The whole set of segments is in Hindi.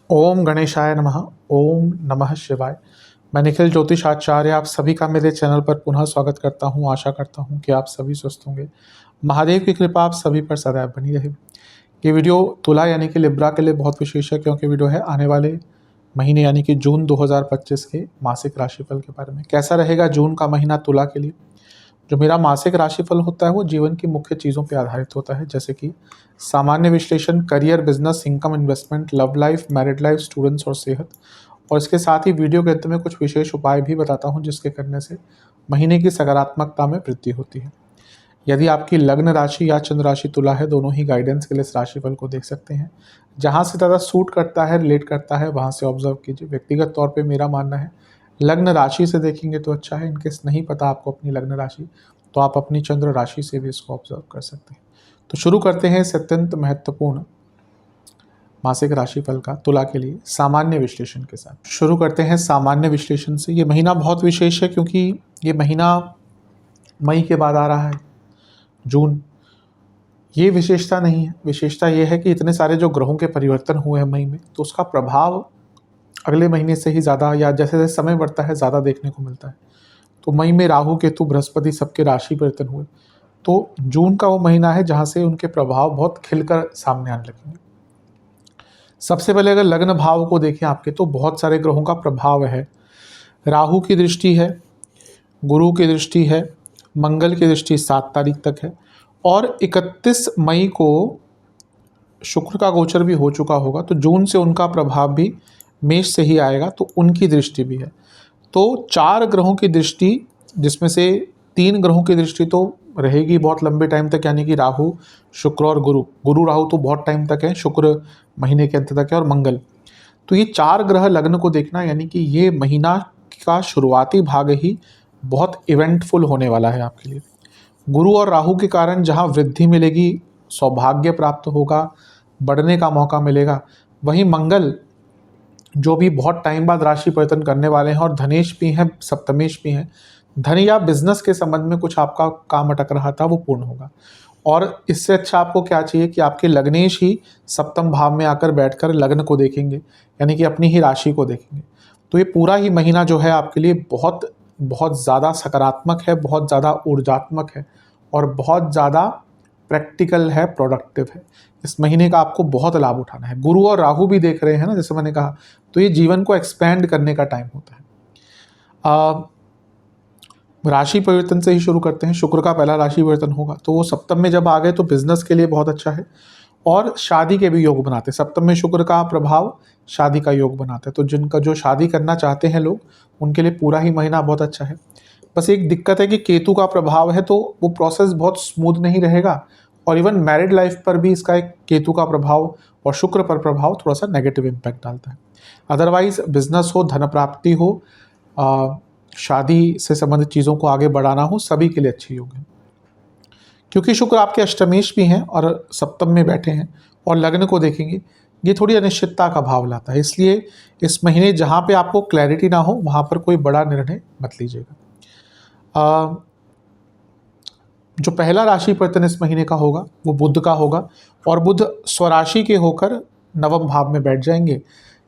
ओम गणेशाय नमः। ओम नमः शिवाय। मैं निखिल ज्योतिष आचार्य आप सभी का मेरे चैनल पर पुनः स्वागत करता हूं। आशा करता हूं कि आप सभी स्वस्थ होंगे। महादेव की कृपा आप सभी पर सदैव बनी रहे। ये वीडियो तुला यानी कि लिब्रा के लिए बहुत विशेष है, क्योंकि वीडियो है आने वाले महीने यानी कि जून 2025 के मासिक राशिफल के बारे में। कैसा रहेगा जून का महीना तुला के लिए। जो मेरा मासिक राशिफल होता है वो जीवन की मुख्य चीज़ों पर आधारित होता है, जैसे कि सामान्य विश्लेषण, career, business, income, investment, love life, married life, students और सेहत। और इसके साथ ही वीडियो के अंत में कुछ विशेष उपाय भी बताता हूं, जिसके करने से महीने की सकारात्मकता में वृद्धि होती है। यदि आपकी लग्न राशि या चंद्र राशि तुला है, दोनों ही गाइडेंस के लिए इस राशिफल को देख सकते हैं। जहां से ज़्यादा सूट करता है, रिलेट करता है, वहां से ऑब्जर्व कीजिए। व्यक्तिगत तौर पे मेरा मानना है लग्न राशि से देखेंगे तो अच्छा है। इनकेस नहीं पता आपको अपनी लग्न राशि, तो आप अपनी चंद्र राशि से भी इसको ऑब्जर्व कर सकते हैं। तो शुरू करते हैं इस अत्यंत महत्वपूर्ण मासिक राशिफल का तुला के लिए सामान्य विश्लेषण के साथ। शुरू करते हैं सामान्य विश्लेषण से। ये महीना बहुत विशेष है, क्योंकि ये महीना मई के बाद आ रहा है, जून। ये विशेषता नहीं है, विशेषता ये है कि इतने सारे जो ग्रहों के परिवर्तन हुए हैं मई में, तो उसका प्रभाव अगले महीने से ही ज़्यादा, या जैसे जैसे समय बढ़ता है ज़्यादा देखने को मिलता है। तो मई में राहु, केतु, बृहस्पति सबके राशि परिवर्तन हुए। तो जून का वो महीना है जहाँ से उनके प्रभाव बहुत खिलकर सामने आने लगेंगे। सबसे पहले अगर लग्न भाव को देखें आपके, तो बहुत सारे ग्रहों का प्रभाव है। राहु की दृष्टि है, गुरु की दृष्टि है, मंगल की दृष्टि 7 तारीख तक है, और 31 मई को शुक्र का गोचर भी हो चुका होगा। तो जून से उनका प्रभाव भी मेष से ही आएगा, तो उनकी दृष्टि भी है। तो 4 ग्रहों की दृष्टि, जिसमें से 3 ग्रहों की दृष्टि तो रहेगी बहुत लंबे टाइम तक, यानी कि राहु, शुक्र और गुरु राहु तो बहुत टाइम तक है, शुक्र महीने के अंत तक है, और मंगल। तो ये 4 ग्रह लग्न को देखना, यानी कि ये महीना का शुरुआती भाग ही बहुत इवेंटफुल होने वाला है आपके लिए। गुरु और राहु के कारण जहाँ वृद्धि मिलेगी, सौभाग्य प्राप्त होगा, बढ़ने का मौका मिलेगा, वहीं मंगल जो भी बहुत टाइम बाद राशि परिवर्तन करने वाले हैं, और धनेश भी हैं, सप्तमेश भी हैं। धन या बिजनेस के संबंध में कुछ आपका काम अटक रहा था, वो पूर्ण होगा। और इससे अच्छा आपको क्या चाहिए कि आपके लग्नेश ही सप्तम भाव में आकर बैठकर लग्न को देखेंगे, यानी कि अपनी ही राशि को देखेंगे। तो ये पूरा ही महीना जो है आपके लिए बहुत बहुत ज़्यादा सकारात्मक है, बहुत ज़्यादा ऊर्जात्मक है, और बहुत ज़्यादा प्रैक्टिकल है, प्रोडक्टिव है। इस महीने का आपको बहुत लाभ उठाना है। गुरु और राहु भी देख रहे हैं ना, जैसे मैंने कहा, तो ये जीवन को एक्सपैंड करने का टाइम होता है। राशि परिवर्तन से ही शुरू करते हैं। शुक्र का पहला राशि परिवर्तन होगा, तो वो सप्तम में जब आ गए तो बिजनेस के लिए बहुत अच्छा है, और शादी के भी योग बनाते हैं। सप्तम में शुक्र का प्रभाव शादी का योग बनाते हैं, तो जिनका जो शादी करना चाहते हैं लोग, उनके लिए पूरा ही महीना बहुत अच्छा है। बस एक दिक्कत है कि केतु का प्रभाव है, तो वो प्रोसेस बहुत स्मूथ नहीं रहेगा, और इवन मैरिड लाइफ पर भी इसका एक केतु का प्रभाव और शुक्र पर प्रभाव थोड़ा सा नेगेटिव इम्पैक्ट डालता है। अदरवाइज बिजनेस हो, धन प्राप्ति हो, शादी से संबंधित चीज़ों को आगे बढ़ाना हो, सभी के लिए अच्छे योग है। क्योंकि शुक्र आपके अष्टमेश भी हैं और सप्तम में बैठे हैं, और लग्न को देखेंगे, ये थोड़ी अनिश्चितता का भाव लाता है। इसलिए इस महीने जहाँ पे आपको क्लैरिटी ना हो, वहाँ पर कोई बड़ा निर्णय मत लीजिएगा। जो पहला राशि परिवर्तन इस महीने का होगा वो बुध का होगा, और बुध स्वराशि के होकर नवम भाव में बैठ जाएंगे,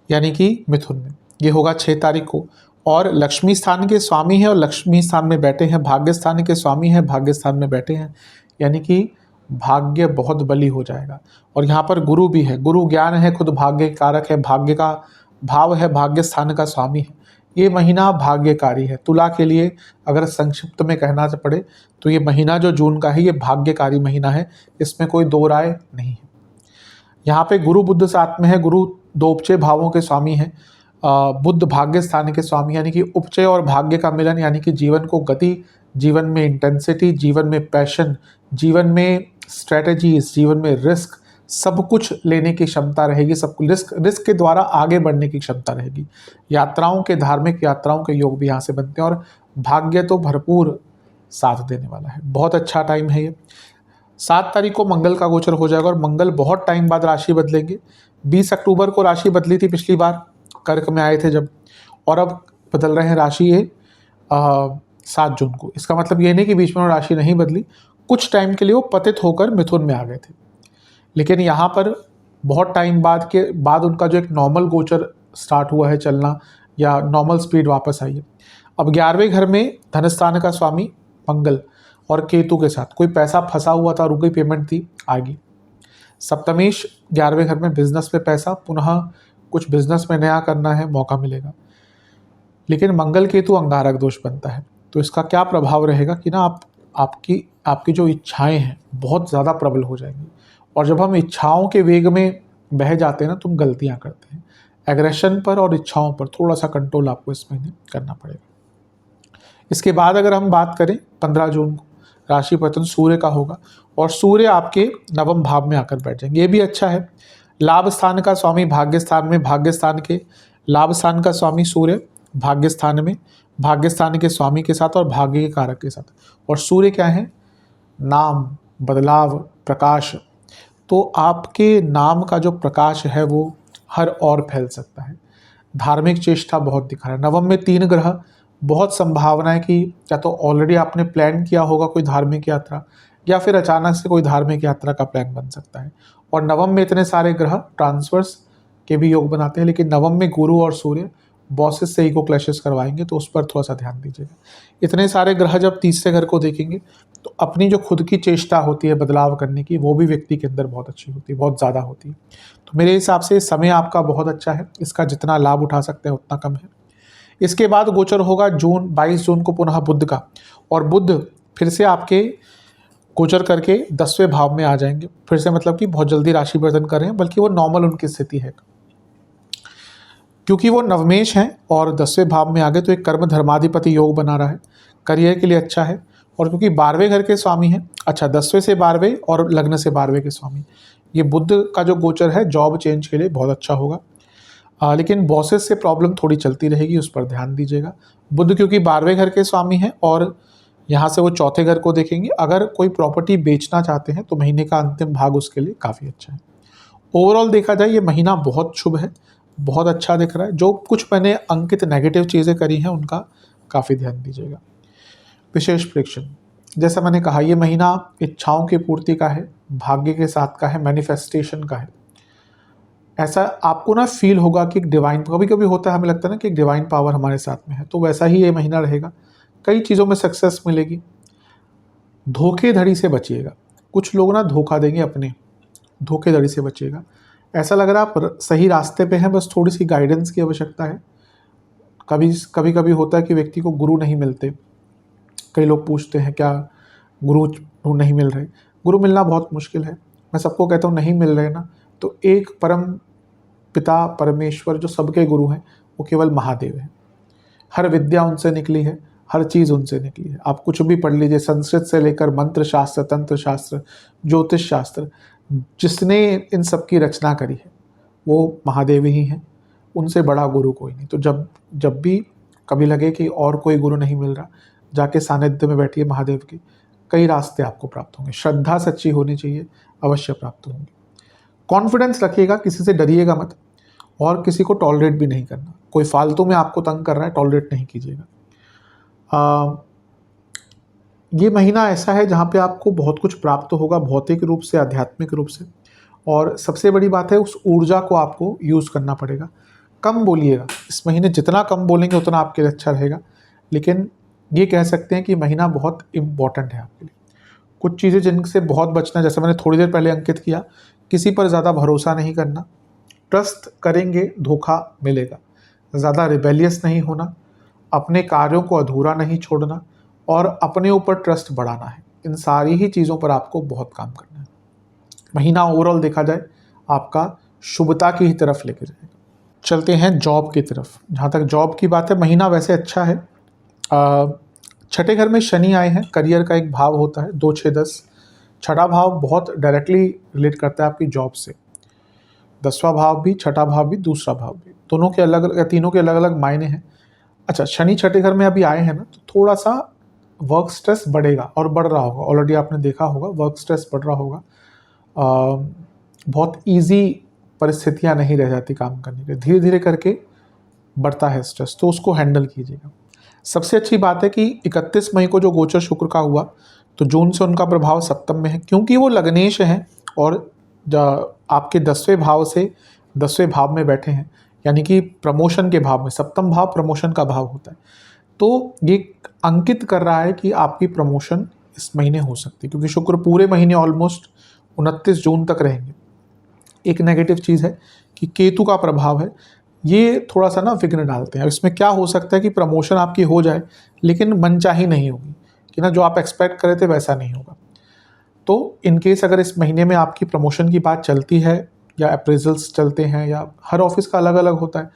यानी कि मिथुन में। ये होगा 6 तारीख को, और लक्ष्मी स्थान के स्वामी हैं, और लक्ष्मी स्थान में बैठे हैं। भाग्य स्थान के स्वामी हैं, भाग्य स्थान में बैठे हैं, यानी कि भाग्य बहुत बली हो जाएगा। और यहाँ पर गुरु भी है, गुरु ज्ञान है, खुद भाग्य कारक है, भाग्य का भाव है, भाग्य स्थान का स्वामी है। ये महीना भाग्यकारी है तुला के लिए। अगर संक्षिप्त में कहना पड़े तो ये महीना जो जून का है, ये भाग्यकारी महीना है, इसमें कोई दो राय नहीं है। यहाँ पे गुरु बुध साथ में है। गुरु 2 उपचय भावों के स्वामी हैं, बुध भाग्य स्थान के स्वामी, यानी कि उपचय और भाग्य का मिलन, यानी कि जीवन को गति, जीवन में इंटेंसिटी, जीवन में पैशन, जीवन में स्ट्रेटजीज, जीवन में रिस्क, सब कुछ लेने की क्षमता रहेगी। सब रिस्क के द्वारा आगे बढ़ने की क्षमता रहेगी। यात्राओं के, धार्मिक यात्राओं के योग भी यहाँ से बनते हैं, और भाग्य तो भरपूर साथ देने वाला है। बहुत अच्छा टाइम है ये। 7 तारीख को मंगल का गोचर हो जाएगा, और मंगल बहुत टाइम बाद राशि बदलेंगे। 20 अक्टूबर को राशि बदली थी पिछली बार, कर्क में आए थे जब, और अब बदल रहे हैं राशि ये 7 जून को। इसका मतलब ये नहीं कि बीच में राशि नहीं बदली, कुछ टाइम के लिए वो पतित होकर मिथुन में आ गए थे। लेकिन यहाँ पर बहुत टाइम बाद उनका जो एक नॉर्मल गोचर स्टार्ट हुआ है चलना, या नॉर्मल स्पीड वापस आई है। अब 11वें घर में धनस्थान का स्वामी मंगल और केतु के साथ, कोई पैसा फंसा हुआ था, रुकी पेमेंट थी, आएगी। सप्तमेश 11वें घर में बिजनेस में पैसा, पुनः कुछ बिजनेस में नया करना है, मौका मिलेगा। लेकिन मंगल केतु अंगारक दोष बनता है, तो इसका क्या प्रभाव रहेगा कि ना आपकी जो इच्छाएं हैं बहुत ज़्यादा प्रबल हो जाएंगी। और जब हम इच्छाओं के वेग में बह जाते हैं ना, तो हम गलतियाँ करते हैं। एग्रेशन पर और इच्छाओं पर थोड़ा सा कंट्रोल आपको इस महीने करना पड़ेगा। इसके बाद अगर हम बात करें 15 जून को, राशि परिवर्तन सूर्य का होगा और सूर्य आपके नवम भाव में आकर बैठ जाएंगे। ये भी अच्छा है। लाभ स्थान का स्वामी भाग्य स्थान में, भाग्य स्थान के लाभ स्थान का स्वामी सूर्य भाग्य स्थान में, भाग्य स्थान के स्वामी के साथ और भाग्य के कारक के साथ। और सूर्य क्या है? नाम, बदलाव, प्रकाश। तो आपके नाम का जो प्रकाश है वो हर ओर फैल सकता है। धार्मिक चेष्टा बहुत दिखा रहा है। नवम में 3 ग्रह, बहुत संभावना है कि या तो ऑलरेडी आपने प्लान किया होगा कोई धार्मिक यात्रा, या फिर अचानक से कोई धार्मिक यात्रा का प्लान बन सकता है। और नवम में इतने सारे ग्रह ट्रांसफर्स के भी योग बनाते हैं, लेकिन नवम में गुरु और सूर्य बॉसेस से ईगो क्लैशेस करवाएंगे, तो उस पर थोड़ा सा ध्यान दीजिएगा। इतने सारे ग्रह जब तीसरे घर को देखेंगे, तो अपनी जो खुद की चेष्टा होती है बदलाव करने की, वो भी व्यक्ति के अंदर बहुत अच्छी होती है, बहुत ज़्यादा होती है। तो मेरे हिसाब से समय आपका बहुत अच्छा है, इसका जितना लाभ उठा सकते हैं उतना कम है। इसके बाद गोचर होगा 22 जून को पुनः बुध का, और बुध फिर से आपके गोचर करके 10वें भाव में आ जाएंगे। फिर से मतलब कि बहुत जल्दी राशि परिवर्तन कर रहे हैं, बल्कि वो नॉर्मल उनकी स्थिति है, क्योंकि वो नवमेश हैं और 10वें भाव में आ गए, तो एक कर्म धर्माधिपति योग बना रहा है, करियर के लिए अच्छा है। और क्योंकि 12वें घर के स्वामी हैं, अच्छा 10वें से 12वें और लग्न से 12वें के स्वामी, ये बुध का जो गोचर है जॉब चेंज के लिए बहुत अच्छा होगा। लेकिन बॉसेस से प्रॉब्लम थोड़ी चलती रहेगी, उस पर ध्यान दीजिएगा। बुध क्योंकि 12वें घर के स्वामी हैं और यहाँ से वो चौथे घर को देखेंगे। अगर कोई प्रॉपर्टी बेचना चाहते हैं तो महीने का अंतिम भाग उसके लिए काफ़ी अच्छा है। ओवरऑल देखा जाए ये महीना बहुत शुभ है, बहुत अच्छा दिख रहा है। जो कुछ मैंने अंकित नेगेटिव चीज़ें करी हैं उनका काफ़ी ध्यान दीजिएगा। विशेष प्रेक्षण, जैसा मैंने कहा, ये महीना इच्छाओं की पूर्ति का है, भाग्य के साथ का है, मैनिफेस्टेशन का है। ऐसा आपको ना फील होगा कि एक डिवाइन, कभी कभी होता है हमें लगता है ना कि एक डिवाइन पावर हमारे साथ में है, तो वैसा ही ये महीना रहेगा। कई चीज़ों में सक्सेस मिलेगी। धोखेधड़ी से बचिएगा, कुछ लोग ना धोखा देंगे अपने, धोखेधड़ी से बचिएगा। ऐसा लग रहा है आप सही रास्ते पे हैं, बस थोड़ी सी गाइडेंस की आवश्यकता है। कभी होता है कि व्यक्ति को गुरु नहीं मिलते। कई लोग पूछते हैं क्या गुरु नहीं मिल रहे। गुरु मिलना बहुत मुश्किल है। मैं सबको कहता हूँ नहीं मिल रहे ना, तो एक परम पिता परमेश्वर जो सबके गुरु हैं वो केवल महादेव हैं। हर विद्या उनसे निकली है, हर चीज़ उनसे निकली है। आप कुछ भी पढ़ लीजिए, संस्कृत से लेकर मंत्र शास्त्र, तंत्र शास्त्र, ज्योतिष शास्त्र, जिसने इन सब की रचना करी है वो महादेव ही हैं। उनसे बड़ा गुरु कोई नहीं। तो जब भी कभी लगे कि और कोई गुरु नहीं मिल रहा, जाके सानिध्य में बैठिए महादेव के, कई रास्ते आपको प्राप्त होंगे। श्रद्धा सच्ची होनी चाहिए, अवश्य प्राप्त होंगे। कॉन्फिडेंस रखिएगा, किसी से डरिएगा मत, और किसी को टॉलरेट भी नहीं करना। कोई फालतू में आपको तंग कर रहा है, टॉलरेट नहीं कीजिएगा। ये महीना ऐसा है जहाँ पे आपको बहुत कुछ प्राप्त होगा, भौतिक रूप से, आध्यात्मिक रूप से। और सबसे बड़ी बात है, उस ऊर्जा को आपको यूज़ करना पड़ेगा। कम बोलिएगा, इस महीने जितना कम बोलेंगे उतना आपके लिए अच्छा रहेगा। लेकिन ये कह सकते हैं कि महीना बहुत इम्पॉर्टेंट है आपके लिए। कुछ चीज़ें जिनसे बहुत बचना, जैसे मैंने थोड़ी देर पहले अंकित किया, किसी पर ज़्यादा भरोसा नहीं करना। ट्रस्ट करेंगे, धोखा मिलेगा। ज़्यादा रिबेलियस नहीं होना, अपने कार्यों को अधूरा नहीं छोड़ना, और अपने ऊपर ट्रस्ट बढ़ाना है। इन सारी ही चीज़ों पर आपको बहुत काम करना है। महीना ओवरऑल देखा जाए आपका शुभता की ही तरफ लेके जाएगा। चलते हैं जॉब की तरफ। जहाँ तक जॉब की बात है, महीना वैसे अच्छा है। छठे घर में शनि आए हैं, करियर का एक भाव होता है 2, 6, 10। छठा भाव बहुत डायरेक्टली रिलेट करता है आपकी जॉब से। 10वां भाव भी, छठा भाव भी, दूसरा भाव भी, दोनों के अलग अलग, तीनों के अलग अलग मायने हैं। अच्छा, शनि छठे घर में अभी आए हैं ना, तो थोड़ा सा वर्क स्ट्रेस बढ़ेगा और बढ़ रहा होगा। ऑलरेडी आपने देखा होगा वर्क स्ट्रेस बढ़ रहा होगा। बहुत इजी परिस्थितियां नहीं रह जाती काम करने के, धीरे धीरे करके बढ़ता है स्ट्रेस, तो उसको हैंडल कीजिएगा। सबसे अच्छी बात है कि 31 मई को जो गोचर शुक्र का हुआ, तो जून से उनका प्रभाव सप्तम में है, क्योंकि वो लग्नेश हैं और आपके 10वें भाव से 10वें भाव में बैठे हैं, यानी कि प्रमोशन के भाव में। सप्तम भाव प्रमोशन का भाव होता है, तो ये अंकित कर रहा है कि आपकी प्रमोशन इस महीने हो सकती है, क्योंकि शुक्र पूरे महीने ऑलमोस्ट 29 जून तक रहेंगे। एक नेगेटिव चीज़ है कि केतु का प्रभाव है, ये थोड़ा सा ना विघ्न डालते हैं। इसमें क्या हो सकता है कि प्रमोशन आपकी हो जाए, लेकिन मनचाही नहीं होगी, कि ना जो आप एक्सपेक्ट करे थे वैसा नहीं होगा। तो इन केस अगर इस महीने में आपकी प्रमोशन की बात चलती है, या अप्रेजल्स चलते हैं, या हर ऑफिस का अलग अलग होता है,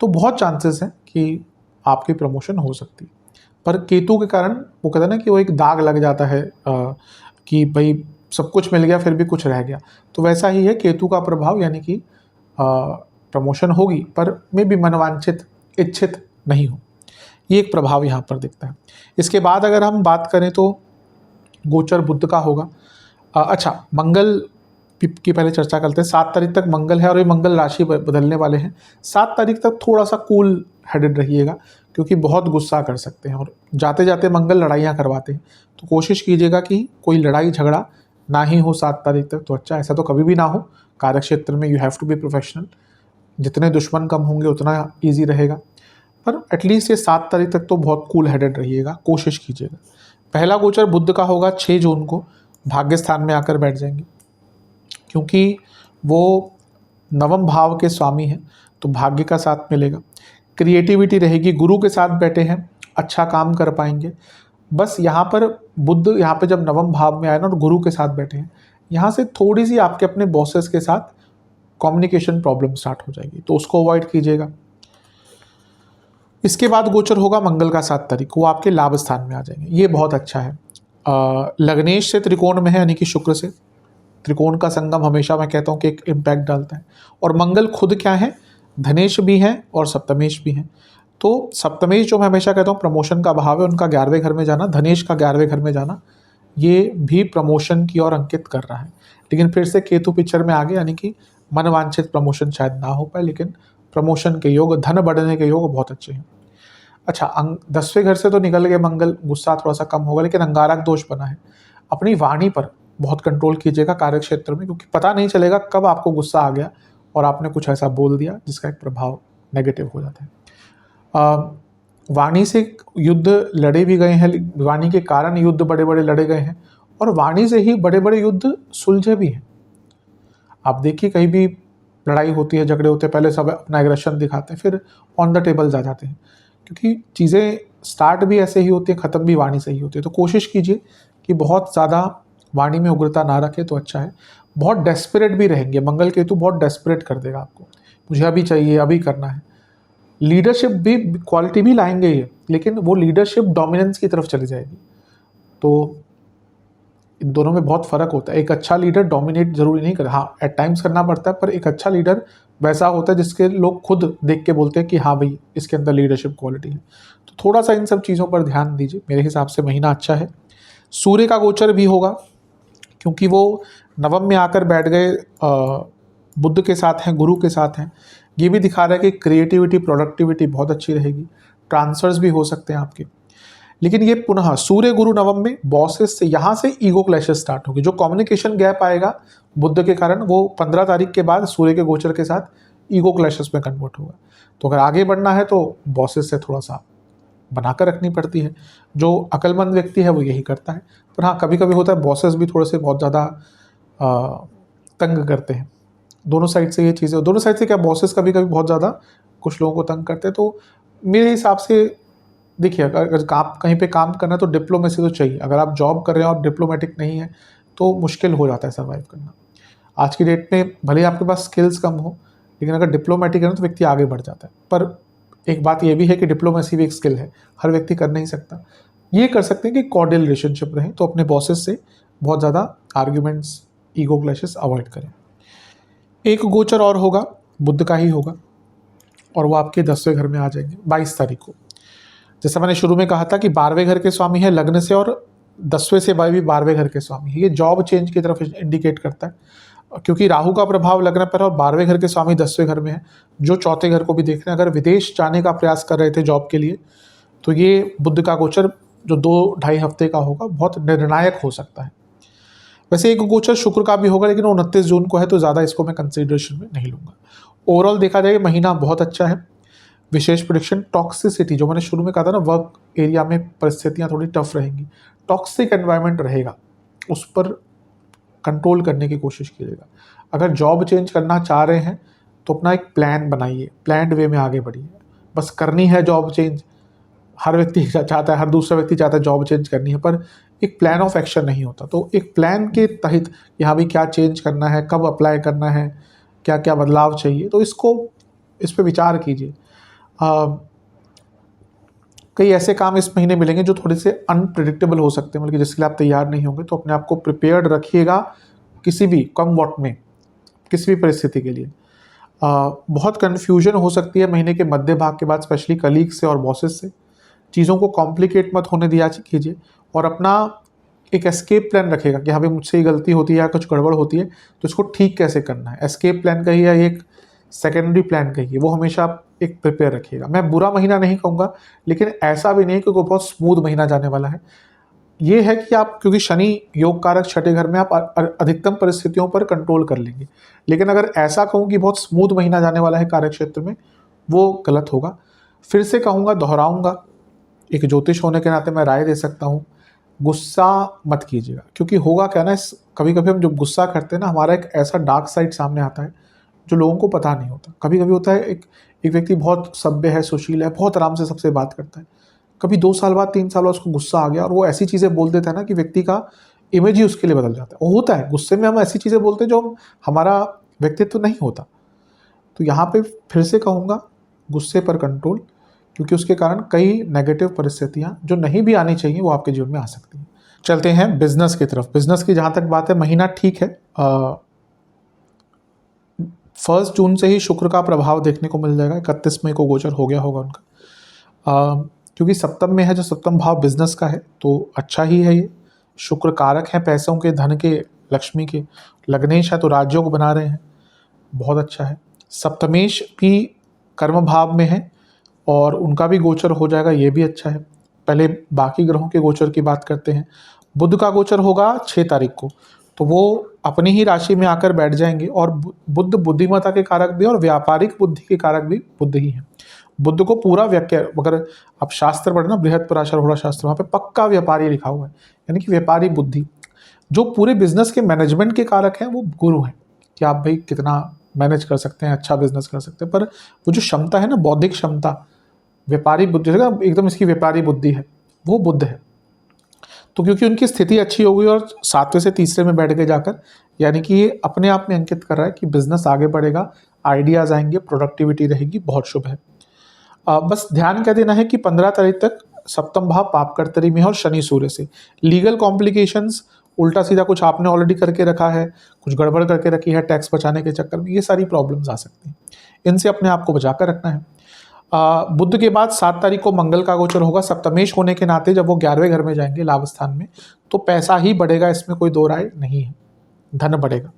तो बहुत चांसेस हैं कि आपकी प्रमोशन हो सकती है। पर केतु के कारण वो कहते हैं ना कि वो एक दाग लग जाता है, कि भाई सब कुछ मिल गया फिर भी कुछ रह गया। तो वैसा ही है केतु का प्रभाव, यानी कि प्रमोशन होगी पर में भी मनवांछित इच्छित नहीं हो, ये एक प्रभाव यहाँ पर दिखता है। इसके बाद अगर हम बात करें तो गोचर बुध का होगा। अच्छा, मंगल की पहले चर्चा करते हैं। 7 तारीख तक मंगल है और ये मंगल राशि बदलने वाले हैं। 7 तारीख तक थोड़ा सा कूल हेडेड रहिएगा, क्योंकि बहुत गुस्सा कर सकते हैं और जाते जाते मंगल लड़ाइयाँ करवाते हैं। तो कोशिश कीजिएगा कि कोई लड़ाई झगड़ा ना ही हो 7 तारीख तक, तो अच्छा। ऐसा तो कभी भी ना हो, कार्य क्षेत्र में you have to be professional. जितने दुश्मन कम होंगे उतना ईजी रहेगा, पर एटलीस्ट ये 7 तारीख तक तो बहुत कूल हेडेड रहिएगा, कोशिश कीजिएगा। पहला गोचर बुध का होगा 6 जून को, भाग्य स्थान में आकर बैठ जाएंगे, क्योंकि वो नवम भाव के स्वामी हैं, तो भाग्य का साथ मिलेगा। क्रिएटिविटी रहेगी, गुरु के साथ बैठे हैं, अच्छा काम कर पाएंगे। बस यहाँ पर बुध यहाँ पे जब नवम भाव में आए ना और गुरु के साथ बैठे हैं, यहाँ से थोड़ी सी आपके अपने बॉसेस के साथ कम्युनिकेशन प्रॉब्लम स्टार्ट हो जाएगी, तो उसको अवॉइड कीजिएगा। इसके बाद गोचर होगा मंगल का 7 तारीख को, वो आपके लाभ स्थान में आ जाएंगे, ये बहुत अच्छा है। लग्नेश से त्रिकोण में है, यानी कि शुक्र से। त्रिकोण का संगम हमेशा मैं कहता हूँ कि एक इम्पैक्ट डालता है। और मंगल खुद क्या है, धनेश भी हैं और सप्तमेश भी हैं। तो सप्तमेश जो मैं हमेशा कहता हूँ प्रमोशन का भाव है, उनका 11वें घर में जाना, धनेश का 11वें घर में जाना, ये भी प्रमोशन की ओर अंकित कर रहा है। लेकिन फिर से केतु पिक्चर में आ गया, यानी कि मनवांछित प्रमोशन शायद ना हो पाए, लेकिन प्रमोशन के योग, धन बढ़ने के योग बहुत अच्छे हैं। अच्छा, 10वें घर से तो निकल गए मंगल, गुस्सा थोड़ा सा कम होगा, लेकिन अंगारक दोष बना है। अपनी वाणी पर बहुत कंट्रोल कीजिएगा कार्य क्षेत्र में, क्योंकि पता नहीं चलेगा कब आपको गुस्सा आ गया और आपने कुछ ऐसा बोल दिया जिसका एक प्रभाव नेगेटिव हो जाता है। वाणी से युद्ध लड़े भी गए हैं, वाणी के कारण युद्ध बड़े बड़े लड़े गए हैं, और वाणी से ही बड़े बड़े युद्ध सुलझे भी हैं। आप देखिए कहीं भी लड़ाई होती है, झगड़े होते हैं, पहले सब अपना एग्रेशन दिखाते हैं, फिर ऑन द टेबल जा जाते हैं, क्योंकि चीज़ें स्टार्ट भी ऐसे ही होती है, ख़त्म भी वाणी से ही होती है। तो कोशिश कीजिए कि बहुत ज़्यादा वाणी में उग्रता ना रखे तो अच्छा है। बहुत डेस्परेट भी रहेंगे, मंगल केतु बहुत डेस्परेट कर देगा आपको, मुझे अभी चाहिए, अभी करना है। लीडरशिप भी क्वालिटी भी लाएंगे ये, लेकिन वो लीडरशिप डोमिनेंस की तरफ चली जाएगी। तो इन दोनों में बहुत फ़र्क होता है। एक अच्छा लीडर डोमिनेट जरूरी नहीं कर, हाँ एट टाइम्स करना पड़ता है, पर एक अच्छा लीडर वैसा होता है जिसके लोग खुद देख के बोलते हैं कि हाँ भाई इसके अंदर लीडरशिप क्वालिटी है। तो थोड़ा सा इन सब चीज़ों पर ध्यान दीजिए, मेरे हिसाब से महीना अच्छा है। सूर्य का गोचर भी होगा, क्योंकि वो नवम में आकर बैठ गए, बुध के साथ हैं, गुरु के साथ हैं। ये भी दिखा रहा है कि क्रिएटिविटी, प्रोडक्टिविटी बहुत अच्छी रहेगी, ट्रांसफर्स भी हो सकते हैं आपके। लेकिन ये पुनः सूर्य गुरु नवम में बॉसेस से, यहाँ से ईगो क्लैशेस स्टार्ट होगी। जो कम्युनिकेशन गैप आएगा बुध के कारण, वो 15 तारीख के बाद सूर्य के गोचर के साथ ईगो क्लैशेस में कन्वर्ट होगा। तो अगर आगे बढ़ना है तो बॉसेस से थोड़ा सा बनाकर रखनी पड़ती है। जो अक्लमंद व्यक्ति है वो यही करता है, पर हाँ कभी कभी होता है बॉसेस भी थोड़े से बहुत ज़्यादा तंग करते हैं। दोनों साइड से ये चीज़ें, दोनों साइड से क्या, बॉसेस कभी कभी बहुत ज़्यादा कुछ लोगों को तंग करते हैं। तो मेरे हिसाब से देखिए, अगर आप कहीं पे काम करना है तो डिप्लोमेसी तो चाहिए। अगर आप जॉब कर रहे हो और डिप्लोमेटिक नहीं है तो मुश्किल हो जाता है सर्वाइव करना। आज की डेट में भले आपके पास स्किल्स कम हो, लेकिन अगर डिप्लोमेटिक है ना तो व्यक्ति आगे बढ़ जाता है। पर एक बात ये भी है कि डिप्लोमेसी भी एक स्किल है, हर व्यक्ति कर नहीं सकता। ये कर सकते हैं कि कॉर्डियल रिलेशनशिप रहे, तो अपने बॉसेस से बहुत ज़्यादा आर्ग्यूमेंट्स, ईगो क्लैशेस अवॉइड करें। एक गोचर और होगा, बुध का ही होगा, और वो आपके 10वें घर में आ जाएंगे 22 तारीख को। जैसा मैंने शुरू में कहा था कि 12वें घर के स्वामी है लग्न से, और 10वें से भी 12वें घर के स्वामी है। ये जॉब चेंज की तरफ इंडिकेट करता है, क्योंकि राहु का प्रभाव लग्न पर है और 12वें घर के स्वामी 10वें घर में है, जो चौथे घर को भी देख रहे हैं। अगर विदेश जाने का प्रयास कर रहे थे जॉब के लिए, तो ये बुध का गोचर जो 2-2.5 हफ्ते का होगा बहुत निर्णायक हो सकता है। वैसे एक गोचर शुक्र का भी होगा, लेकिन 29 जून को है तो ज़्यादा इसको मैं कंसिडरेशन में नहीं लूँगा। ओवरऑल देखा जाए महीना बहुत अच्छा है। विशेष प्रेडिक्शन, टॉक्सिसिटी जो मैंने शुरू में कहा था ना, वर्क एरिया में परिस्थितियाँ थोड़ी टफ रहेंगी, टॉक्सिक एनवायरनमेंट रहेगा, उस पर कंट्रोल करने की कोशिश कीजिएगा। अगर जॉब चेंज करना चाह रहे हैं तो अपना एक प्लान बनाइए, प्लान्ड वे में आगे बढ़िए। बस करनी है जॉब चेंज, हर व्यक्ति चाहता है, हर दूसरा व्यक्ति चाहता है जॉब चेंज करनी है, पर एक प्लान ऑफ एक्शन नहीं होता। तो एक प्लान के तहत यहाँ भी क्या चेंज करना है, कब अप्लाई करना है, क्या क्या बदलाव चाहिए, तो इस पर विचार कीजिए। कई ऐसे काम इस महीने मिलेंगे जो थोड़े से अनप्रिडिक्टेबल हो सकते हैं, मतलब जिसके लिए आप तैयार नहीं होंगे, तो अपने आप को प्रिपेयर्ड रखिएगा किसी भी कम वॉट में, किसी भी परिस्थिति के लिए। बहुत कन्फ्यूजन हो सकती है महीने के मध्य भाग के बाद, स्पेशली कलीग से और बॉसेस से। चीज़ों को कॉम्प्लिकेट मत होने दिया कीजिए, और अपना एक एस्केप प्लान रखेगा कि हाँ भाई मुझसे ही गलती होती है या कुछ गड़बड़ होती है तो इसको ठीक कैसे करना है। एस्केप प्लान कहिए या एक सेकेंडरी प्लान कहिए, वो हमेशा आप एक प्रिपेयर रखिएगा। मैं बुरा महीना नहीं कहूँगा, लेकिन ऐसा भी नहीं कि कोई बहुत स्मूथ महीना जाने वाला है। ये है कि आप, क्योंकि शनि योग कारक छठे घर में, आप अधिकतम परिस्थितियों पर कंट्रोल कर लेंगे। लेकिन अगर ऐसा कहूँ कि बहुत स्मूथ महीना जाने वाला है कार्य क्षेत्र में, वो गलत होगा। फिर से कहूँगा, दोहराऊँगा, एक ज्योतिष होने के नाते मैं राय दे सकता हूँ, गुस्सा मत कीजिएगा। क्योंकि होगा क्या ना, कभी कभी हम जब गुस्सा करते हैं ना, हमारा एक ऐसा डार्क साइड सामने आता है जो लोगों को पता नहीं होता। कभी कभी होता है एक व्यक्ति बहुत सभ्य है, सुशील है, बहुत आराम से सबसे बात करता है, कभी 2 साल बाद 3 साल बाद उसको गुस्सा आ गया और वो ऐसी चीज़ें बोल देता है ना कि व्यक्ति का इमेज ही उसके लिए बदल जाता है। वो होता है, गुस्से में हम ऐसी चीज़ें बोलते हैं जो हमारा व्यक्तित्व नहीं होता। तो यहाँ पे फिर से कहूँगा, गुस्से पर कंट्रोल, क्योंकि उसके कारण कई नेगेटिव परिस्थितियाँ जो नहीं भी आनी चाहिए वो आपके जीवन में आ सकती हैं। चलते हैं बिजनेस की तरफ। बिजनेस की जहाँ तक बात है, महीना ठीक है। 1 जून से ही शुक्र का प्रभाव देखने को मिल जाएगा, 31 मई को गोचर हो गया होगा उनका। क्योंकि सप्तम में है, जो सप्तम भाव बिजनेस का है, तो अच्छा ही है ये। शुक्र कारक है पैसों के, धन के, लक्ष्मी के। लग्नेश है तो राज्यों को बना रहे हैं, बहुत अच्छा है। सप्तमेश भी कर्म भाव में है और उनका भी गोचर हो जाएगा, ये भी अच्छा है। पहले बाकी ग्रहों के गोचर की बात करते हैं। बुध का गोचर होगा 6 तारीख को, तो वो अपनी ही राशि में आकर बैठ जाएंगे। और बुध बुद्धिमत्ता के कारक भी और व्यापारिक बुद्धि के कारक भी बुध ही हैं। बुद्ध को पूरा व्याख्या, अगर आप शास्त्र पढ़े ना, बृहद पराशर होड़ा शास्त्र, वहाँ पे पक्का व्यापारी लिखा हुआ है, यानी कि व्यापारी बुद्धि। जो पूरे बिजनेस के मैनेजमेंट के कारक हैं वो गुरु हैं, कि आप भाई कितना मैनेज कर सकते हैं, अच्छा बिजनेस कर सकते हैं। पर वो जो क्षमता है ना, बौद्धिक क्षमता, व्यापारी बुद्धि, एकदम इसकी व्यापारी बुद्धि है, वो बुद्ध है। तो क्योंकि उनकी स्थिति अच्छी हो गई और 7वें से तीसरे में बैठ गए जाकर, यानी कि ये अपने आप में अंकित कर रहा है कि बिजनेस आगे बढ़ेगा, आइडियाज आएंगे, प्रोडक्टिविटी रहेगी, बहुत शुभ है। बस ध्यान क्या देना है कि 15 तारीख तक सप्तम भाव पापकर्तरी में है और शनि सूर्य से। लीगल कॉम्प्लिकेशंस, उल्टा सीधा कुछ आपने ऑलरेडी करके रखा है, कुछ गड़बड़ करके रखी है टैक्स बचाने के चक्कर में, ये सारी प्रॉब्लम्स आ सकती हैं। इनसे अपने आप को बचा कर रखना है। बुध के बाद 7 तारीख को मंगल का गोचर होगा। सप्तमेश होने के नाते जब वो 11वें घर में जाएंगे, लाभ स्थान में, तो पैसा ही बढ़ेगा, इसमें कोई दो राय नहीं है, धन बढ़ेगा।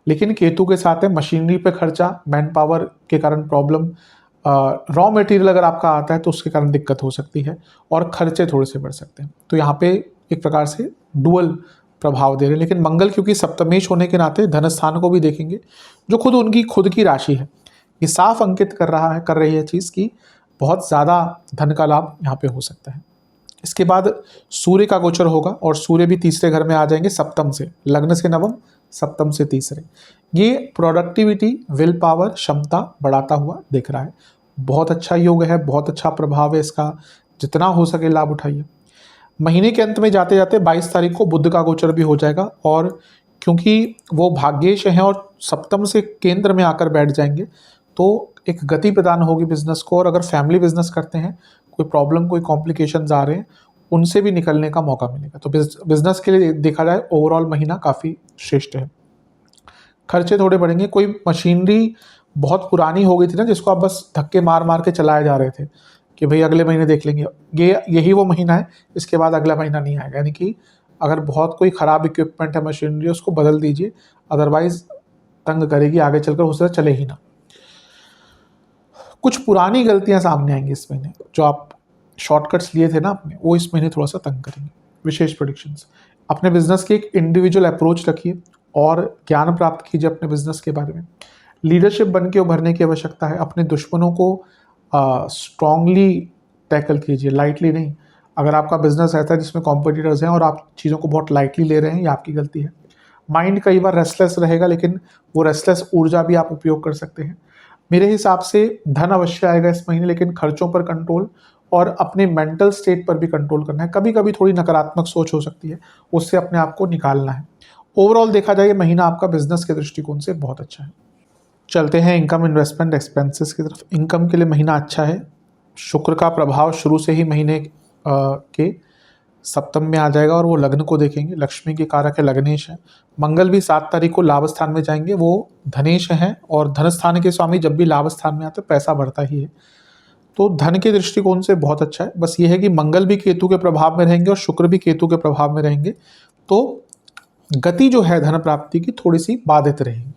लेकिन केतु के साथ है मशीनरी पे खर्चा, मैन पावर के कारण प्रॉब्लम, रॉ मटेरियल अगर आपका आता है तो उसके कारण दिक्कत हो सकती है और खर्चे थोड़े से बढ़ सकते हैं। तो यहाँ पे एक प्रकार से डुअल प्रभाव दे रहे हैं। लेकिन मंगल क्योंकि सप्तमेश होने के नाते धन स्थान को भी देखेंगे, जो उनकी खुद की राशि है, ये साफ अंकित कर रही है चीज़ की बहुत ज़्यादा धन का लाभ यहाँ पे हो सकता है। इसके बाद सूर्य का गोचर होगा और सूर्य भी तीसरे घर में आ जाएंगे, सप्तम से, लग्न से नवम, सप्तम से तीसरे। ये प्रोडक्टिविटी, विल पावर, क्षमता बढ़ाता हुआ दिख रहा है। बहुत अच्छा योग है, बहुत अच्छा प्रभाव है इसका, जितना हो सके लाभ उठाइए। महीने के अंत में जाते जाते 22 तारीख को बुध का गोचर भी हो जाएगा, और क्योंकि वो भाग्येश हैं और सप्तम से केंद्र में आकर बैठ जाएंगे, तो एक गति प्रदान होगी बिजनेस को। और अगर फैमिली बिजनेस करते हैं, कोई प्रॉब्लम, कोई कॉम्प्लिकेशंस आ रहे हैं, उनसे भी निकलने का मौका मिलेगा। तो बिजनेस के लिए देखा जाए ओवरऑल महीना काफ़ी श्रेष्ठ है। खर्चे थोड़े बढ़ेंगे, कोई मशीनरी बहुत पुरानी हो गई थी ना, जिसको आप बस धक्के मार मार के चलाए जा रहे थे कि भाई अगले महीने देख लेंगे, यही वो महीना है, इसके बाद अगला महीना नहीं आएगा। यानी कि अगर बहुत कोई ख़राब इक्विपमेंट है, मशीनरी, उसको बदल दीजिए, अदरवाइज तंग करेगी, आगे चलकर उससे चले ही ना। कुछ पुरानी गलतियां सामने आएंगी इस महीने, जो आप शॉर्टकट्स लिए थे ना आपने, वो इस महीने थोड़ा सा तंग करेंगे। विशेष प्रेडिक्शंस, अपने बिजनेस की एक इंडिविजुअल अप्रोच रखिए और ज्ञान प्राप्त कीजिए अपने बिजनेस के बारे में। लीडरशिप बन के उभरने की आवश्यकता है। अपने दुश्मनों को स्ट्रांगली टैकल कीजिए, लाइटली नहीं। अगर आपका बिजनेस ऐसा है जिसमें कॉम्पिटिटर्स हैं और आप चीज़ों को बहुत लाइटली ले रहे हैं, ये आपकी गलती है। माइंड कई बार रेस्टलेस रहेगा, लेकिन वो रेस्टलेस ऊर्जा भी आप उपयोग कर सकते हैं। मेरे हिसाब से धन अवश्य आएगा इस महीने, लेकिन खर्चों पर कंट्रोल और अपने मेंटल स्टेट पर भी कंट्रोल करना है। कभी कभी थोड़ी नकारात्मक सोच हो सकती है, उससे अपने आप को निकालना है। ओवरऑल देखा जाए, ये महीना आपका बिजनेस के दृष्टिकोण से बहुत अच्छा है। चलते हैं इनकम, इन्वेस्टमेंट, एक्सपेंसेस की तरफ। इनकम के लिए महीना अच्छा है। शुक्र का प्रभाव शुरू से ही महीने के सप्तम में आ जाएगा और वो लग्न को देखेंगे। लक्ष्मी के कारक है, लग्नेश है। मंगल भी 7 तारीख को लाभ स्थान में जाएंगे, वो धनेश हैं और धन स्थान के स्वामी जब भी लाभ स्थान में आते पैसा बढ़ता ही है। तो धन के दृष्टिकोण से बहुत अच्छा है। बस ये है कि मंगल भी केतु के प्रभाव में रहेंगे और शुक्र भी केतु के प्रभाव में रहेंगे, तो गति जो है धन प्राप्ति की थोड़ी सी बाधित रहेगी।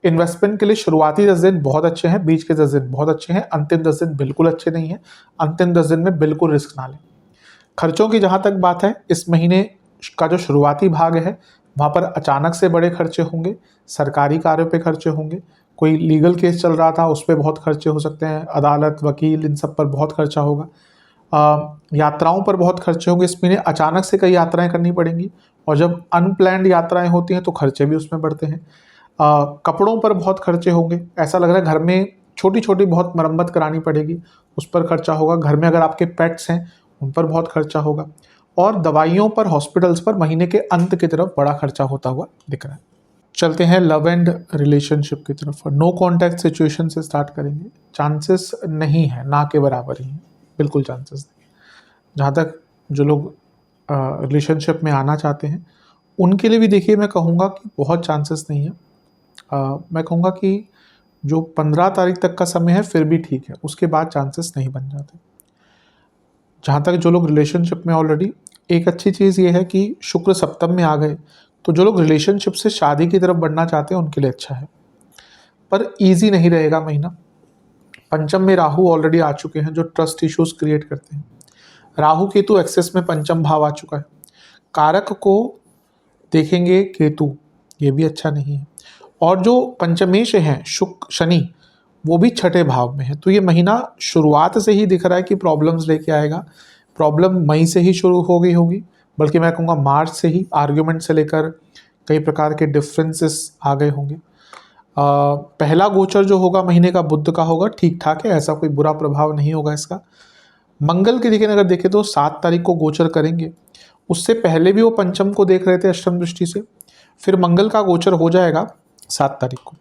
इन्वेस्टमेंट के लिए शुरुआती 10 दिन बहुत अच्छे हैं, बीच के 10 दिन बहुत अच्छे हैं, अंतिम 10 दिन बिल्कुल अच्छे नहीं हैं। अंतिम 10 दिन में बिल्कुल रिस्क ना लें। खर्चों की जहाँ तक बात है, इस महीने का जो शुरुआती भाग है वहाँ पर अचानक से बड़े खर्चे होंगे। सरकारी कार्यों पे खर्चे होंगे, कोई लीगल केस चल रहा था उस पर बहुत खर्चे हो सकते हैं, अदालत, वकील, इन सब पर बहुत खर्चा होगा। यात्राओं पर बहुत खर्चे होंगे इस महीने। अचानक से कई यात्राएं करनी पड़ेंगी और जब अनप्लैन्ड यात्राएं होती हैं तो खर्चे भी उसमें बढ़ते हैं। कपड़ों पर बहुत खर्चे होंगे। ऐसा लग रहा है घर में छोटी छोटी बहुत मरम्मत करानी पड़ेगी, उस पर खर्चा होगा। घर में अगर आपके पेट्स हैं उन पर बहुत खर्चा होगा। और दवाइयों पर, हॉस्पिटल्स पर महीने के अंत की तरफ बड़ा खर्चा होता हुआ दिख रहा है। चलते हैं लव एंड रिलेशनशिप की तरफ। नो कॉन्टैक्ट सिचुएशन से स्टार्ट करेंगे। चांसेस नहीं है, ना के बराबर ही है, बिल्कुल चांसेस नहीं। जहाँ तक जो लोग रिलेशनशिप में आना चाहते हैं उनके लिए भी देखिए, मैं कहूँगा कि बहुत चांसेस नहीं है। मैं कहूँगा कि जो 15 तारीख तक का समय है फिर भी ठीक है, उसके बाद चांसेस नहीं बन जाते। जहाँ तक जो लोग रिलेशनशिप में ऑलरेडी, एक अच्छी चीज़ ये है कि शुक्र सप्तम में आ गए, तो जो लोग रिलेशनशिप से शादी की तरफ बढ़ना चाहते हैं उनके लिए अच्छा है, पर ईजी नहीं रहेगा महीना। पंचम में राहु ऑलरेडी आ चुके हैं जो ट्रस्ट इश्यूज क्रिएट करते हैं। राहु केतु एक्सेस में पंचम भाव आ चुका है। कारक को देखेंगे केतु, ये भी अच्छा नहीं है। और जो पंचमेश हैं शुक्र शनि, वो भी छठे भाव में है। तो ये महीना शुरुआत से ही दिख रहा है कि प्रॉब्लम्स लेके आएगा। प्रॉब्लम मई से ही शुरू हो गई होगी, बल्कि मैं कहूँगा मार्च से ही आर्ग्यूमेंट से लेकर कई प्रकार के डिफरेंसेस आ गए होंगे। पहला गोचर जो होगा महीने का बुध का होगा, ठीक ठाक है, ऐसा कोई बुरा प्रभाव नहीं होगा इसका। मंगल के दिखे अगर देखें तो 7 तारीख को गोचर करेंगे। उससे पहले भी वो पंचम को देख रहे थे अष्टम दृष्टि से, फिर मंगल का गोचर हो जाएगा 7 तारीख को,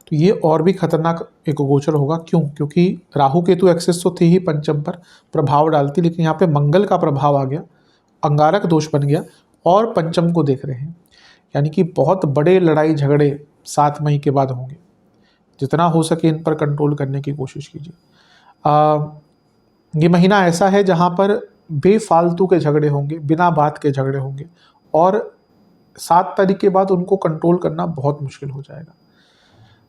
तो ये और भी खतरनाक एक गोचर होगा। क्यों? क्योंकि राहु केतु एक्सेस तो थी ही पंचम पर, प्रभाव डालती, लेकिन यहाँ पे मंगल का प्रभाव आ गया, अंगारक दोष बन गया और पंचम को देख रहे हैं। यानी कि बहुत बड़े लड़ाई झगड़े 7 मई के बाद होंगे। जितना हो सके इन पर कंट्रोल करने की कोशिश कीजिए। ये महीना ऐसा है जहाँ पर बेफालतू के झगड़े होंगे, बिना बात के झगड़े होंगे, और 7 तारीख के बाद उनको कंट्रोल करना बहुत मुश्किल हो जाएगा।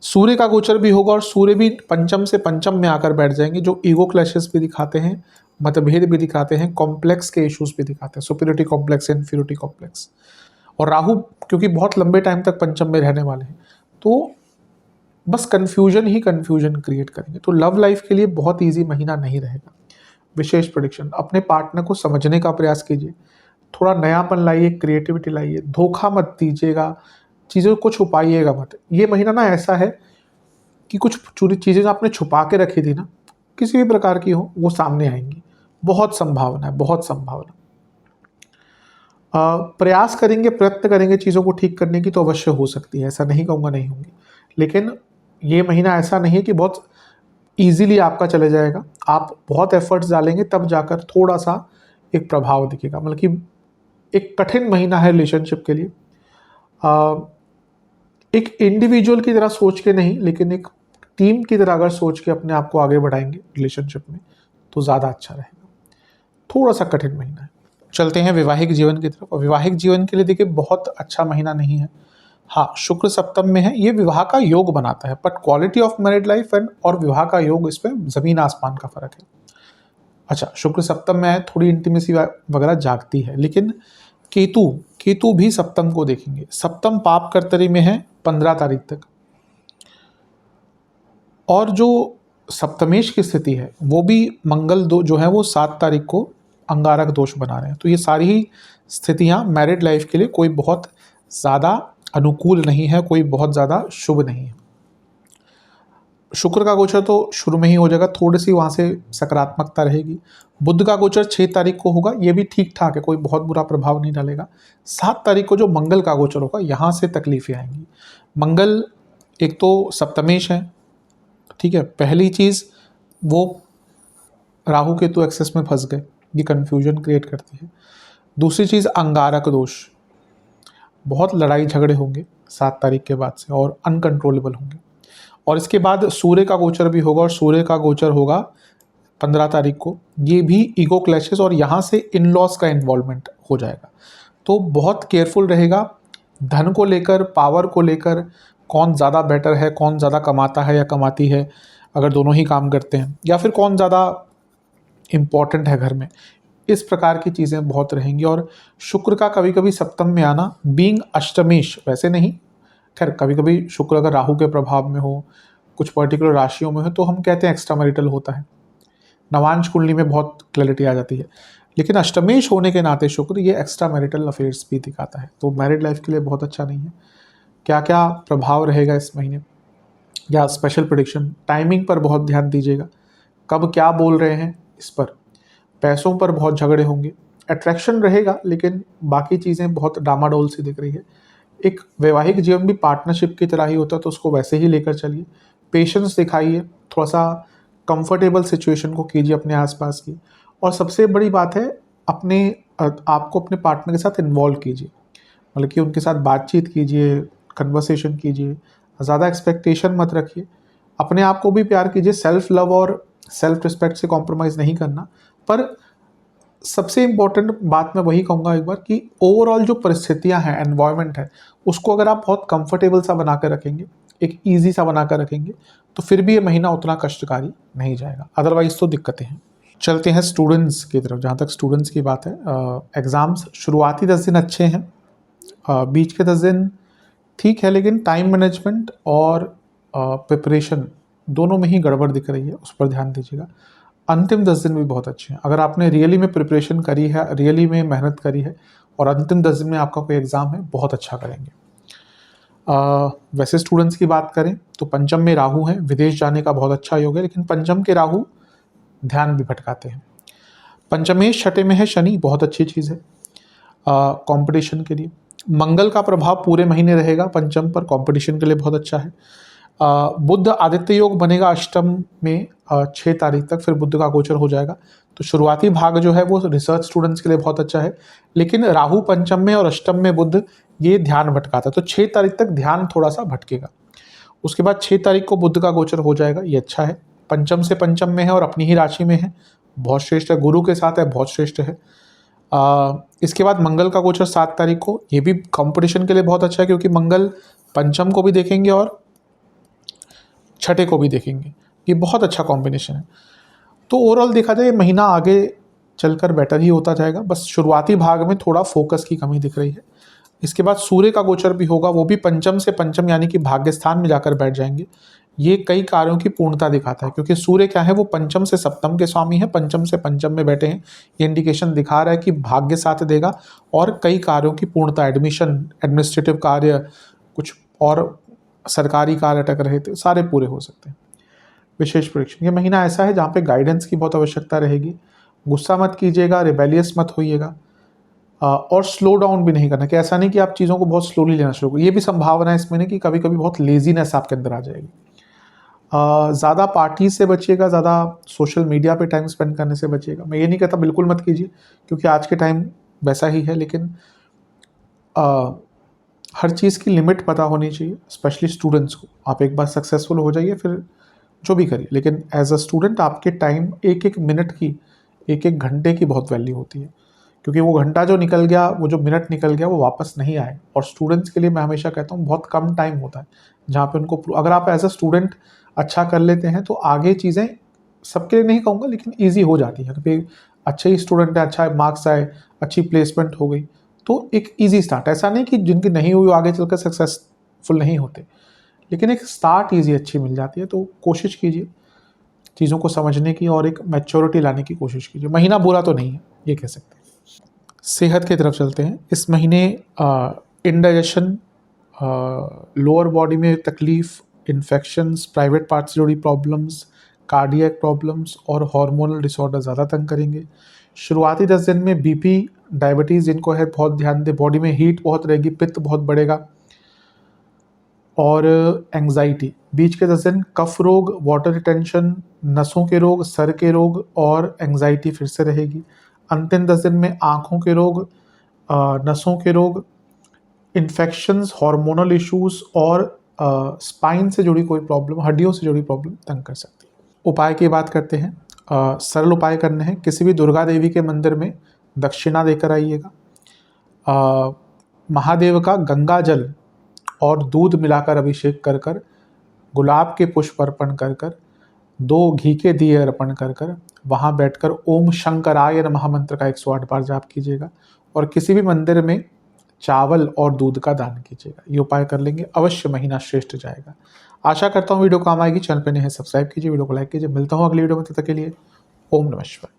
सूर्य का गोचर भी होगा और सूर्य भी पंचम से पंचम में आकर बैठ जाएंगे, जो ईगो क्लैशेस भी दिखाते हैं, मतभेद भी दिखाते हैं, कॉम्प्लेक्स के इश्यूज भी दिखाते हैं, सुपीरियरिटी कॉम्प्लेक्स, इन्फीरियरिटी कॉम्प्लेक्स। और राहु क्योंकि बहुत लंबे टाइम तक पंचम में रहने वाले हैं, तो बस कन्फ्यूजन ही कन्फ्यूजन क्रिएट करेंगे। तो लव लाइफ के लिए बहुत ईजी महीना नहीं रहेगा। विशेष प्रेडिक्शन, अपने पार्टनर को समझने का प्रयास कीजिए, थोड़ा नयापन लाइए, क्रिएटिविटी लाइए, धोखा मत दीजिएगा, चीज़ों को छुपाइएगा मत। ये महीना ना ऐसा है कि कुछ चोरी चीज़ें आपने छुपा के रखी थी ना, किसी भी प्रकार की हो, वो सामने आएंगी। बहुत संभावना है, बहुत संभावना। प्रयास करेंगे, प्रयत्न करेंगे चीज़ों को ठीक करने की, तो अवश्य हो सकती है, ऐसा नहीं कहूँगा नहीं होंगी। लेकिन ये महीना ऐसा नहीं है कि बहुत ईजीली आपका चले जाएगा। आप बहुत एफर्ट्स डालेंगे तब जाकर थोड़ा सा एक प्रभाव दिखेगा। मतलब कि एक कठिन महीना है रिलेशनशिप के लिए। एक इंडिविजुअल की तरह सोच के नहीं, लेकिन एक टीम की तरह अगर सोच के अपने आप को आगे बढ़ाएंगे रिलेशनशिप में, तो ज़्यादा अच्छा रहेगा। थोड़ा सा कठिन महीना है। चलते हैं वैवाहिक जीवन की तरफ। और वैवाहिक जीवन के लिए देखिए बहुत अच्छा महीना नहीं है। हाँ, शुक्र सप्तम में है, ये विवाह का योग बनाता है, but quality of married life and और विवाह का योग, इसमें ज़मीन आसमान का फर्क है। अच्छा, शुक्र सप्तम में है, थोड़ी इंटीमेसी वगैरह जागती है, लेकिन केतु, केतु भी सप्तम को देखेंगे। सप्तम पाप कर्तरी में है 15 तारीख तक। और जो सप्तमेश की स्थिति है वो भी मंगल दो जो है वो 7 तारीख को अंगारक दोष बना रहे हैं। तो ये सारी ही स्थितियां मैरिड लाइफ के लिए कोई बहुत ज़्यादा अनुकूल नहीं है, कोई बहुत ज़्यादा शुभ नहीं है। शुक्र का गोचर तो शुरू में ही हो जाएगा, थोड़ी सी वहाँ से सकारात्मकता रहेगी। बुध का गोचर 6 तारीख को होगा, ये भी ठीक ठाक है, कोई बहुत बुरा प्रभाव नहीं डालेगा। 7 तारीख को जो मंगल का गोचर होगा यहाँ से तकलीफें आएंगी। मंगल एक तो सप्तमेश है, ठीक है, पहली चीज़ वो राहु केतु एक्सेस में फंस गए, ये कन्फ्यूजन क्रिएट करती है। दूसरी चीज़ अंगारक दोष, बहुत लड़ाई झगड़े होंगे 7 तारीख के बाद से और अनकंट्रोलेबल होंगे। और इसके बाद सूर्य का गोचर भी होगा, और सूर्य का गोचर होगा 15 तारीख को, ये भी ईगो क्लैशेस और यहाँ से इन लॉस का इन्वॉल्वमेंट हो जाएगा। तो बहुत केयरफुल रहेगा धन को लेकर, पावर को लेकर, कौन ज़्यादा बेटर है, कौन ज़्यादा कमाता है या कमाती है अगर दोनों ही काम करते हैं, या फिर कौन ज़्यादा इम्पॉर्टेंट है घर में, इस प्रकार की चीज़ें बहुत रहेंगी। और शुक्र का कभी कभी सप्तम में आना, बीइंग अष्टमेश, वैसे नहीं, खैर कभी कभी शुक्र अगर राहु के प्रभाव में हो, कुछ पर्टिकुलर राशियों में हो, तो हम कहते हैं एक्स्ट्रा मैरिटल होता है, नवांश कुंडली में बहुत क्लैरिटी आ जाती है। लेकिन अष्टमेश होने के नाते शुक्र ये एक्स्ट्रा मैरिटल अफेयर्स भी दिखाता है, तो मैरिड लाइफ के लिए बहुत अच्छा नहीं है। क्या क्या प्रभाव रहेगा इस महीने, या स्पेशल प्रेडिक्शन, टाइमिंग पर बहुत ध्यान दीजिएगा, कब क्या बोल रहे हैं इस पर। पैसों पर बहुत झगड़े होंगे, अट्रैक्शन रहेगा लेकिन बाकी चीज़ें बहुत डामाडोल सी दिख रही है। एक वैवाहिक जीवन भी पार्टनरशिप की तरह ही होता है, तो उसको वैसे ही लेकर चलिए, पेशेंस दिखाइए, थोड़ा सा कंफर्टेबल सिचुएशन को कीजिए अपने आसपास की। और सबसे बड़ी बात है, अपने आपको अपने पार्टनर के साथ इन्वॉल्व कीजिए, मतलब कि उनके साथ बातचीत कीजिए, कन्वर्सेशन कीजिए, ज़्यादा एक्सपेक्टेशन मत रखिए, अपने आप को भी प्यार कीजिए, सेल्फ लव और सेल्फ रिस्पेक्ट से कॉम्प्रोमाइज़ नहीं करना। पर सबसे इम्पॉर्टेंट बात मैं वही कहूँगा एक बार कि ओवरऑल जो परिस्थितियाँ हैं, एनवायरनमेंट है, उसको अगर आप बहुत कंफर्टेबल सा बना कर रखेंगे, एक ईजी सा बना कर रखेंगे, तो फिर भी ये महीना उतना कष्टकारी नहीं जाएगा, अदरवाइज तो दिक्कतें हैं। चलते हैं स्टूडेंट्स की तरफ। जहाँ तक स्टूडेंट्स की बात है, एग्ज़ाम्स शुरुआती 10 दिन अच्छे हैं, बीच के 10 दिन ठीक है, लेकिन टाइम मैनेजमेंट और प्रिपरेशन दोनों में ही गड़बड़ दिख रही है, उस पर ध्यान दीजिएगा। अंतिम 10 दिन भी बहुत अच्छे हैं, अगर आपने रियली में प्रिपरेशन करी है, रियली में मेहनत करी है और अंतिम 10 दिन में आपका कोई एग्ज़ाम है, बहुत अच्छा करेंगे। वैसे स्टूडेंट्स की बात करें तो पंचम में राहु है, विदेश जाने का बहुत अच्छा योग है, लेकिन पंचम के राहु ध्यान भी भटकाते हैं। पंचमेश छठे में है शनि, बहुत अच्छी चीज़ है कंपटीशन के लिए। मंगल का प्रभाव पूरे महीने रहेगा पंचम पर, कंपटीशन के लिए बहुत अच्छा है। बुध आदित्य योग बनेगा अष्टम में 6 तारीख तक, फिर बुध का गोचर हो जाएगा, तो शुरुआती भाग जो है वो रिसर्च स्टूडेंट्स के लिए बहुत अच्छा है। लेकिन राहु पंचम में और अष्टम में बुध, ये ध्यान भटकाता है, तो 6 तारीख तक ध्यान थोड़ा सा भटकेगा। उसके बाद 6 तारीख को बुध का गोचर हो जाएगा, ये अच्छा है, पंचम से पंचम में है और अपनी ही राशि में है, बहुत श्रेष्ठ है, गुरु के साथ है, बहुत श्रेष्ठ है। इसके बाद मंगल का गोचर 7 तारीख को, ये भी कंपटीशन के लिए बहुत अच्छा है, क्योंकि मंगल पंचम को भी देखेंगे और छठे को भी देखेंगे, ये बहुत अच्छा कॉम्बिनेशन है। तो ओवरऑल देखा जाए ये महीना आगे चलकर बेटर ही होता जाएगा, बस शुरुआती भाग में थोड़ा फोकस की कमी दिख रही है। इसके बाद सूर्य का गोचर भी होगा, वो भी पंचम से पंचम यानी कि भाग्य स्थान में जाकर बैठ जाएंगे, ये कई कार्यों की पूर्णता दिखाता है, क्योंकि सूर्य क्या है, वो पंचम से सप्तम के स्वामी है, पंचम से पंचम में बैठे हैं, ये इंडिकेशन दिखा रहा है कि भाग्य साथ देगा और कई कार्यों की पूर्णता, एडमिशन, एडमिनिस्ट्रेटिव कार्य, कुछ और सरकारी कार्य अटक रहे थे, सारे पूरे हो सकते हैं। विशेष परीक्षण, ये महीना ऐसा है जहाँ पे गाइडेंस की बहुत आवश्यकता रहेगी, गुस्सा मत कीजिएगा, रिबेलियस मत होइएगा, और स्लो डाउन भी नहीं करना, कि ऐसा नहीं कि आप चीज़ों को बहुत स्लोली लेना शुरू करें, ये भी संभावना है इसमें नहीं कि कभी कभी बहुत लेजीनेस आपके अंदर आ जाएगी। ज़्यादा पार्टीज से बचिएगा, ज़्यादा सोशल मीडिया पे टाइम स्पेंड करने से बचिएगा। मैं ये नहीं कहता बिल्कुल मत कीजिए, क्योंकि आज के टाइम वैसा ही है, लेकिन हर चीज़ की लिमिट पता होनी चाहिए, स्पेशली स्टूडेंट्स को। आप एक बार सक्सेसफुल हो जाइए, फिर जो भी करिए, लेकिन एज अ स्टूडेंट आपके टाइम, एक एक मिनट की, एक एक घंटे की बहुत वैल्यू होती है, क्योंकि वो घंटा जो निकल गया, वो जो मिनट निकल गया, वो वापस नहीं आए। और स्टूडेंट्स के लिए मैं हमेशा कहता हूँ बहुत कम टाइम होता है जहाँ पे उनको, अगर आप एज अ स्टूडेंट अच्छा कर लेते हैं तो आगे चीज़ें, सबके लिए नहीं कहूँगा लेकिन ईजी हो जाती है। कभी अच्छे ही स्टूडेंट है, अच्छा मार्क्स आए, अच्छी प्लेसमेंट हो गई, तो एक ईजी स्टार्ट, ऐसा नहीं कि जिनकी नहीं हुई वो आगे चलकर सक्सेसफुल नहीं होते, लेकिन एक स्टार्ट ईजी अच्छी मिल जाती है। तो कोशिश कीजिए चीज़ों को समझने की और एक मैच्योरिटी लाने की कोशिश कीजिए। महीना बुरा तो नहीं है, ये कह सकते हैं। सेहत की तरफ चलते हैं। इस महीने इंडाइजेशन, लोअर बॉडी में तकलीफ, इन्फेक्शंस, प्राइवेट पार्ट से जुड़ी प्रॉब्लम्स, कार्डियक प्रॉब्लम्स और हार्मोनल डिसऑर्डर ज़्यादा तंग करेंगे। शुरुआती 10 दिन में बीपी, डायबिटीज़ जिनको है बहुत ध्यान दें। बॉडी में हीट बहुत रहेगी, पित्त बहुत बढ़ेगा और एंग्जाइटी। बीच के 10 दिन कफ रोग, वाटर रिटेंशन, नसों के रोग, सर के रोग और एंग्जाइटी फिर से रहेगी। अंतिम 10 दिन में आँखों के रोग, नसों के रोग, इन्फेक्शंस, हार्मोनल इश्यूज और स्पाइन से जुड़ी कोई प्रॉब्लम, हड्डियों से जुड़ी प्रॉब्लम तंग कर सकती है। उपाय की बात करते हैं। सरल उपाय करने हैं। किसी भी दुर्गा देवी के मंदिर में दक्षिणा देकर आइएगा। महादेव का गंगा जल और दूध मिलाकर अभिषेक कर कर, गुलाब के पुष्प अर्पण कर कर, 2 घी के दिए अर्पण कर कर, वहाँ बैठकर ओम शंकराय नमः मंत्र का 108 बार जाप कीजिएगा और किसी भी मंदिर में चावल और दूध का दान कीजिएगा। ये उपाय कर लेंगे, अवश्य महीना श्रेष्ठ जाएगा। आशा करता हूँ वीडियो काम आएगी। चैनल पर नए हैं सब्सक्राइब कीजिए, वीडियो को लाइक कीजिए। मिलता हूँ अगली वीडियो में, तब तक के लिए ओम नमः शिवाय।